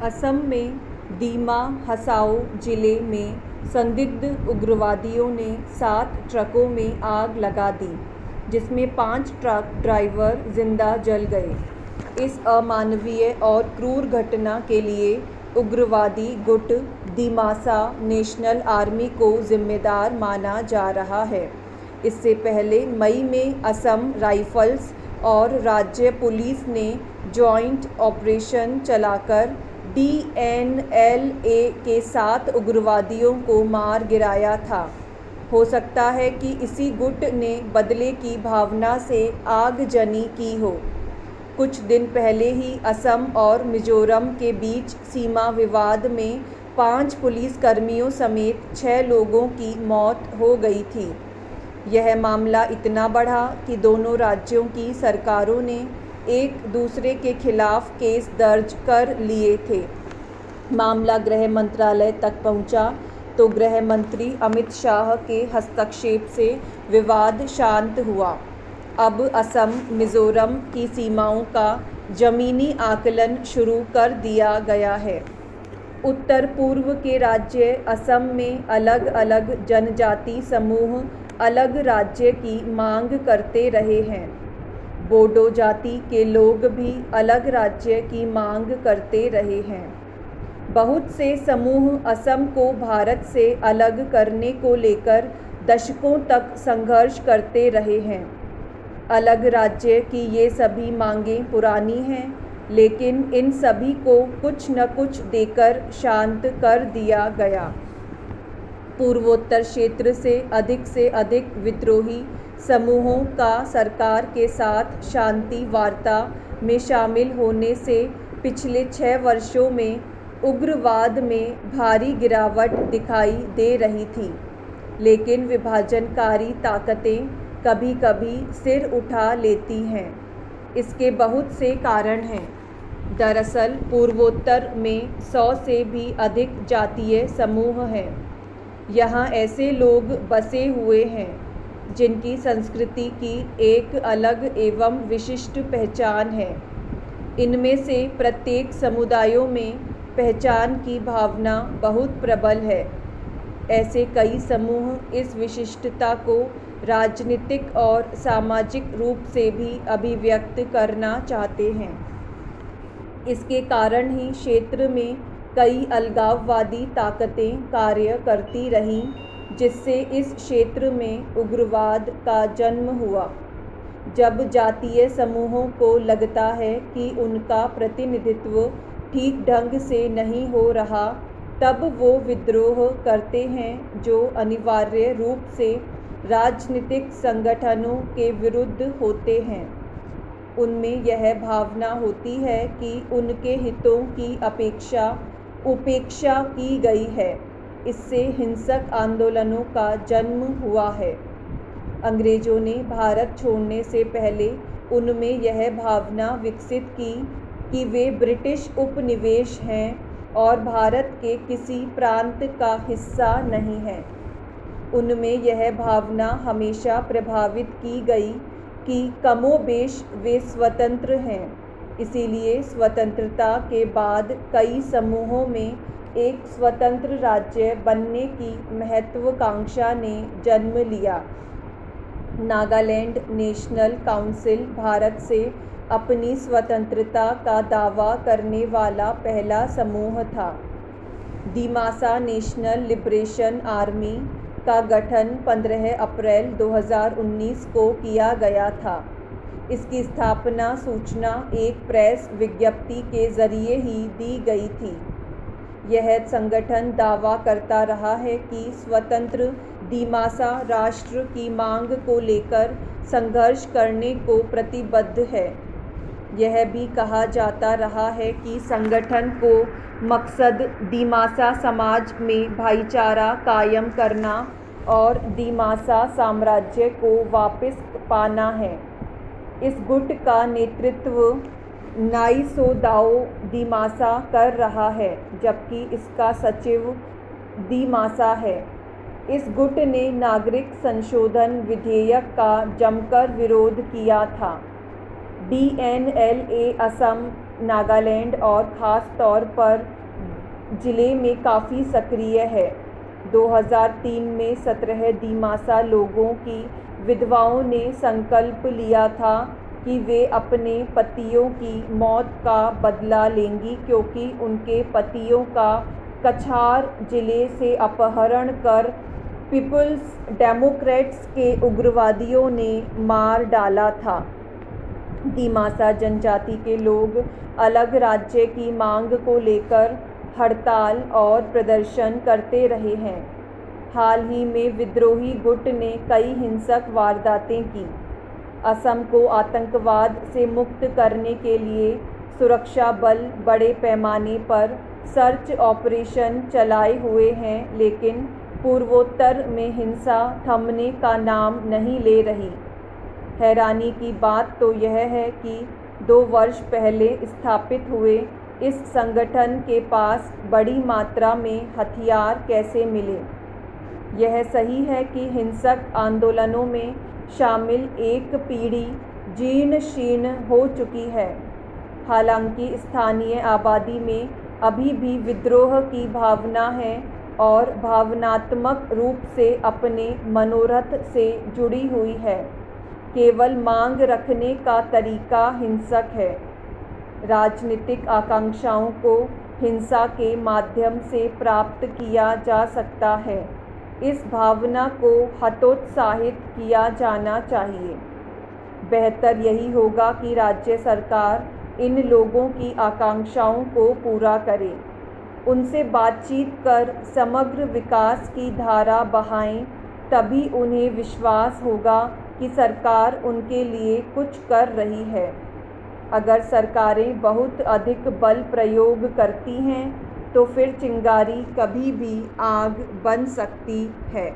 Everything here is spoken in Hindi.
असम में दीमा हसाओ जिले में संदिग्ध उग्रवादियों ने 7 ट्रकों में आग लगा दी, जिसमें 5 ट्रक ड्राइवर जिंदा जल गए। इस अमानवीय और क्रूर घटना के लिए उग्रवादी गुट दीमासा नेशनल आर्मी को जिम्मेदार माना जा रहा है। इससे पहले मई में असम राइफल्स और राज्य पुलिस ने जॉइंट ऑपरेशन चलाकर DNLA के 7 उग्रवादियों को मार गिराया था। हो सकता है कि इसी गुट ने बदले की भावना से आगजनी की हो। कुछ दिन पहले ही असम और मिजोरम के बीच सीमा विवाद में 5 पुलिसकर्मियों समेत 6 लोगों की मौत हो गई थी। यह मामला इतना बढ़ा कि दोनों राज्यों की सरकारों ने एक दूसरे के खिलाफ केस दर्ज कर लिए थे। मामला गृह मंत्रालय तक पहुंचा तो गृह मंत्री अमित शाह के हस्तक्षेप से विवाद शांत हुआ। अब असम मिजोरम की सीमाओं का जमीनी आकलन शुरू कर दिया गया है। उत्तर पूर्व के राज्य असम में अलग अलग जनजाति समूह अलग राज्य की मांग करते रहे हैं। बोडो जाति के लोग भी अलग राज्य की मांग करते रहे हैं। बहुत से समूह असम को भारत से अलग करने को लेकर दशकों तक संघर्ष करते रहे हैं। अलग राज्य की ये सभी मांगें पुरानी हैं, लेकिन इन सभी को कुछ न कुछ देकर शांत कर दिया गया। पूर्वोत्तर क्षेत्र से अधिक विद्रोही समूहों का सरकार के साथ शांति वार्ता में शामिल होने से पिछले 6 वर्षों में उग्रवाद में भारी गिरावट दिखाई दे रही थी, लेकिन विभाजनकारी ताकतें कभी कभी सिर उठा लेती हैं। इसके बहुत से कारण हैं। दरअसल पूर्वोत्तर में 100 से भी अधिक जातीय समूह हैं। यहाँ ऐसे लोग बसे हुए हैं जिनकी संस्कृति की एक अलग एवं विशिष्ट पहचान है। इनमें से प्रत्येक समुदायों में पहचान की भावना बहुत प्रबल है। ऐसे कई समूह इस विशिष्टता को राजनीतिक और सामाजिक रूप से भी अभिव्यक्त करना चाहते हैं। इसके कारण ही क्षेत्र में कई अलगाववादी ताकतें कार्य करती रहीं, जिससे इस क्षेत्र में उग्रवाद का जन्म हुआ। जब जातीय समूहों को लगता है कि उनका प्रतिनिधित्व ठीक ढंग से नहीं हो रहा, तब वो विद्रोह करते हैं, जो अनिवार्य रूप से राजनीतिक संगठनों के विरुद्ध होते हैं। उनमें यह भावना होती है कि उनके हितों की उपेक्षा की गई है। इससे हिंसक आंदोलनों का जन्म हुआ है। अंग्रेजों ने भारत छोड़ने से पहले उनमें यह भावना विकसित की कि वे ब्रिटिश उपनिवेश हैं और भारत के किसी प्रांत का हिस्सा नहीं हैं। उनमें यह भावना हमेशा प्रभावित की गई कि कमोबेश वे स्वतंत्र हैं। इसीलिए स्वतंत्रता के बाद कई समूहों में एक स्वतंत्र राज्य बनने की महत्वाकांक्षा ने जन्म लिया। नागालैंड नेशनल काउंसिल भारत से अपनी स्वतंत्रता का दावा करने वाला पहला समूह था। दीमासा नेशनल लिबरेशन आर्मी का गठन 15 अप्रैल 2019 को किया गया था। इसकी स्थापना सूचना एक प्रेस विज्ञप्ति के जरिए ही दी गई थी। यह संगठन दावा करता रहा है कि स्वतंत्र दीमासा राष्ट्र की मांग को लेकर संघर्ष करने को प्रतिबद्ध है। यह भी कहा जाता रहा है कि संगठन को मकसद दीमासा समाज में भाईचारा कायम करना और दीमासा साम्राज्य को वापस पाना है। इस गुट का नेतृत्व नाइसोदाओ दीमासा कर रहा है, जबकि इसका सचिव दीमासा है। इस गुट ने नागरिक संशोधन विधेयक का जमकर विरोध किया था। DNLA असम नागालैंड और ख़ास तौर पर ज़िले में काफ़ी सक्रिय है। 2003 में 17 दिमासा लोगों की विधवाओं ने संकल्प लिया था कि वे अपने पतियों की मौत का बदला लेंगी, क्योंकि उनके पतियों का कछार जिले से अपहरण कर पीपुल्स डेमोक्रेट्स के उग्रवादियों ने मार डाला था। दिमासा जनजाति के लोग अलग राज्य की मांग को लेकर हड़ताल और प्रदर्शन करते रहे हैं। हाल ही में विद्रोही गुट ने कई हिंसक वारदातें की। असम को आतंकवाद से मुक्त करने के लिए सुरक्षा बल बड़े पैमाने पर सर्च ऑपरेशन चलाए हुए हैं, लेकिन पूर्वोत्तर में हिंसा थमने का नाम नहीं ले रही। हैरानी की बात तो यह है कि 2 वर्ष पहले स्थापित हुए इस संगठन के पास बड़ी मात्रा में हथियार कैसे मिले। यह सही है कि हिंसक आंदोलनों में शामिल एक पीढ़ी जीर्ण शीर्ण हो चुकी है। हालांकि स्थानीय आबादी में अभी भी विद्रोह की भावना है और भावनात्मक रूप से अपने मनोरथ से जुड़ी हुई है। केवल मांग रखने का तरीका हिंसक है। राजनीतिक आकांक्षाओं को हिंसा के माध्यम से प्राप्त किया जा सकता है। इस भावना को हतोत्साहित किया जाना चाहिए। बेहतर यही होगा कि राज्य सरकार इन लोगों की आकांक्षाओं को पूरा करे, उनसे बातचीत कर समग्र विकास की धारा बहाएं, तभी उन्हें विश्वास होगा कि सरकार उनके लिए कुछ कर रही है। अगर सरकारें बहुत अधिक बल प्रयोग करती हैं तो फिर चिंगारी कभी भी आग बन सकती है।